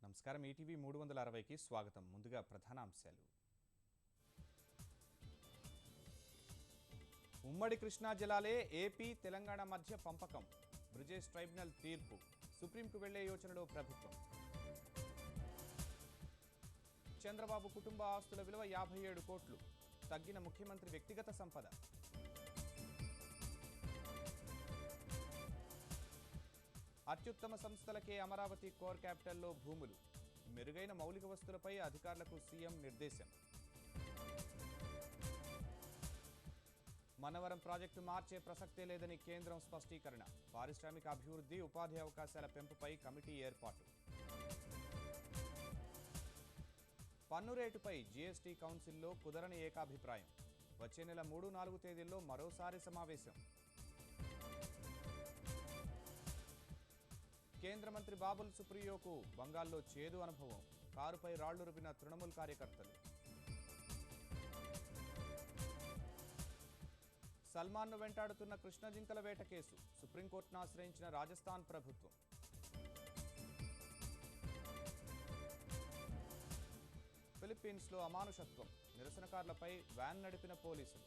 నమస్కారం ఈటీవీ 360కి స్వాగతం. ముందుగా ప్రధాన అంశాలు. ఉమ్మడి కృష్ణా జలాలే ఏపీ తెలంగాణ మధ్య పంపకం. బ్రిజేష్ ట్రైబ్యునల్ తీర్పు. సుప్రీంకు వెళ్లే యోచనలో ప్రభుత్వం. చంద్రబాబు కుటుంబ ఆస్తుల విలువ 57 కోట్లు. తగ్గిన ముఖ్యమంత్రి వ్యక్తిగత సంపద. అత్యుత్తమ సంస్థలకే అమరావతి కోర్ క్యాపిటల్లో భూములు. మెరుగైన మౌలిక వస్తువులపై అధికారులకు సీఎం నిర్దేశం. మనవరం ప్రాజెక్టు మార్చే ప్రసక్తే లేదని కేంద్రం స్పష్టీకరణ. పారిశ్రామిక అభివృద్ధి, ఉపాధి అవకాశాల పెంపుపై కమిటీ ఏర్పాటు. పన్ను రేటుపై జీఎస్టీ కౌన్సిల్లో కుదరని ఏకాభిప్రాయం. వచ్చే నెల 3-4 తేదీల్లో మరోసారి సమావేశం. కేంద్ర మంత్రి బాబుల్ సుప్రియోకు బంగాల్లో చేదు అనుభవం. కారుపై రాళ్లు రుపిన తృణమూల్ కార్యకర్తలు. సల్మాన్ను వెంటాడుతున్న కృష్ణజింకల వేట కేసు. సుప్రీంకోర్టును ఆశ్రయించిన రాజస్థాన్ ప్రభుత్వం. ఫిలిప్పీన్స్లో అమానుషత్వం. నిరసనకారులపై వ్యాన్ నడిపిన పోలీసులు.